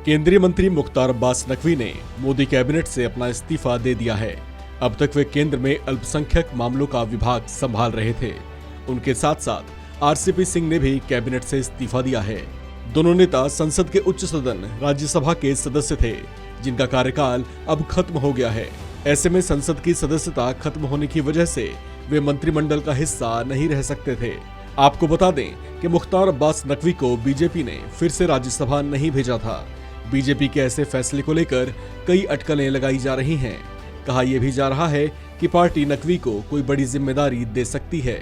केंद्रीय मंत्री मुख्तार अब्बास नकवी ने मोदी कैबिनेट से अपना इस्तीफा दे दिया है। अब तक वे केंद्र में अल्पसंख्यक मामलों का विभाग संभाल रहे थे। उनके साथ साथ आरसीपी सिंह ने भी कैबिनेट से इस्तीफा दिया है। दोनों नेता संसद के उच्च सदन राज्यसभा के सदस्य थे, जिनका कार्यकाल अब खत्म हो गया है। ऐसे में संसद की सदस्यता खत्म होने की वजह से वे मंत्रिमंडल का हिस्सा नहीं रह सकते थे। आपको बता दें कि मुख्तार अब्बास नकवी को बीजेपी ने फिर से राज्यसभा नहीं भेजा था। बीजेपी के ऐसे फैसले को लेकर कई अटकलें लगाई जा रही हैं। कहा यह भी जा रहा है कि पार्टी नकवी को कोई बड़ी जिम्मेदारी दे सकती है।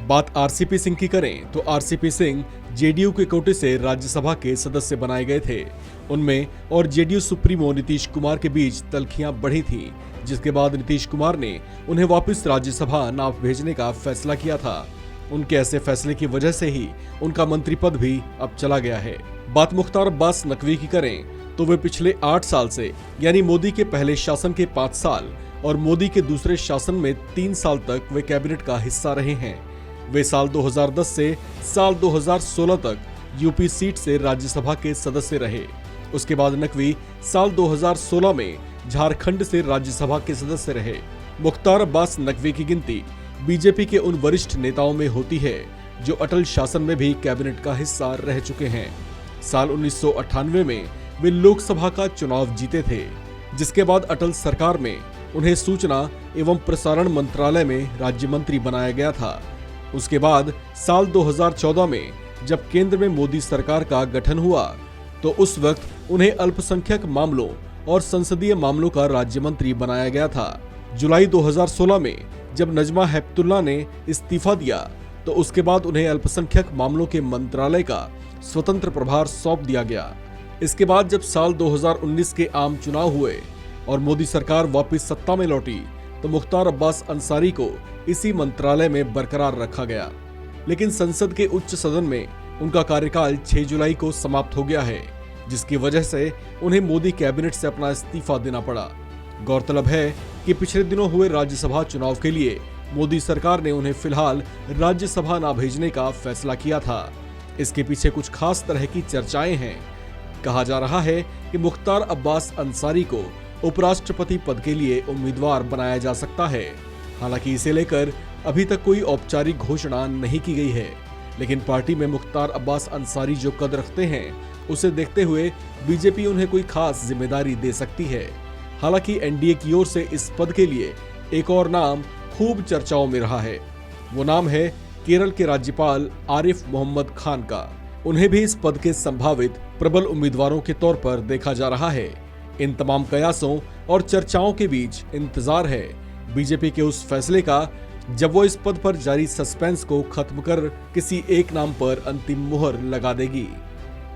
बात आरसीपी सिंह की करें तो आरसीपी सिंह जेडीयू के कोटे से राज्यसभा के सदस्य बनाए गए थे। उनमें और जेडीयू सुप्रीमो नीतीश कुमार के बीच तल्खियां बढ़ी थी, जिसके बाद नीतीश कुमार ने उन्हें वापस राज्यसभा न भेजने का फैसला किया था। उनके ऐसे फैसले की वजह से ही उनका मंत्री पद भी अब चला गया है। बात मुख्तार अब्बास नकवी की करें तो वे पिछले 8 साल से यानी मोदी के पहले शासन के 5 साल और मोदी के दूसरे शासन में 3 साल तक वे कैबिनेट का हिस्सा रहे हैं। वे साल 2010 से साल 2016 तक यूपी सीट से राज्यसभा के सदस्य रहे। उसके बाद नकवी साल 2016 में झारखंड से राज्यसभा के सदस्य रहे। मुख्तार अब्बास नकवी की गिनती बीजेपी के उन वरिष्ठ नेताओं में होती है जो अटल शासन में भी कैबिनेट का हिस्सा रह चुके हैं। साल 1998 में वे लोकसभा का चुनाव जीते थे, जिसके बाद अटल सरकार में उन्हें सूचना एवं प्रसारण मंत्रालय में राज्य मंत्री बनाया गया था। उसके बाद साल 2014 में जब केंद्र में मोदी सरकार का गठन हुआ तो उस वक्त उन्हें अल्पसंख्यक मामलों और संसदीय मामलों का राज्य मंत्री बनाया गया था। जुलाई 2016 में जब नजमा हेपतुल्ला ने इस्तीफा दिया तो उसके बाद उन्हें अल्पसंख्यक मामलों के मंत्रालय का स्वतंत्र प्रभार सौंप दिया गया। इसके बाद जब साल 2019 के आम चुनाव हुए और मोदी सरकार वापस सत्ता में लौटी तो मुख्तार अब्बास अंसारी को इसी मंत्रालय में बरकरार रखा गया। लेकिन संसद के उच्च सदन में उनका कार्यकाल 6 जुलाई को समाप्त हो गया है, जिसकी वजह से उन्हें मोदी कैबिनेट से अपना इस्तीफा देना पड़ा। गौरतलब है कि पिछले दिनों हुए राज्यसभा चुनाव के लिए मोदी सरकार ने उन्हें फिलहाल राज्यसभा न भेजने का फैसला किया था। इसके पीछे कुछ खास तरह की चर्चाएं हैं। कहा जा रहा है कि मुख्तार अब्बास अंसारी को उपराष्ट्रपति पद के लिए उम्मीदवार बनाया जा सकता है। हालांकि इसे लेकर अभी तक कोई औपचारिक घोषणा नहीं की गई है, लेकिन पार्टी में मुख्तार अब्बास अंसारी जो कद रखते हैं उसे देखते हुए बीजेपी उन्हें कोई खास जिम्मेदारी दे सकती है। हालांकि एनडीए की ओर से इस पद के लिए एक और नाम खूब चर्चाओं में रहा है। वो नाम है केरल के राज्यपाल आरिफ मोहम्मद खान का। उन्हें भी इस पद के संभावित प्रबल उम्मीदवारों के तौर पर देखा जा रहा है। इन तमाम कयासों और चर्चाओं के बीच इंतजार है बीजेपी के उस फैसले का जब वो इस पद पर जारी सस्पेंस को खत्म कर किसी एक नाम पर अंतिम मुहर लगा देगी।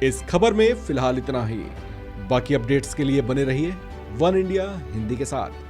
इस खबर में फिलहाल इतना ही। बाकी अपडेट्स के लिए बने रहिए वन इंडिया हिंदी के साथ।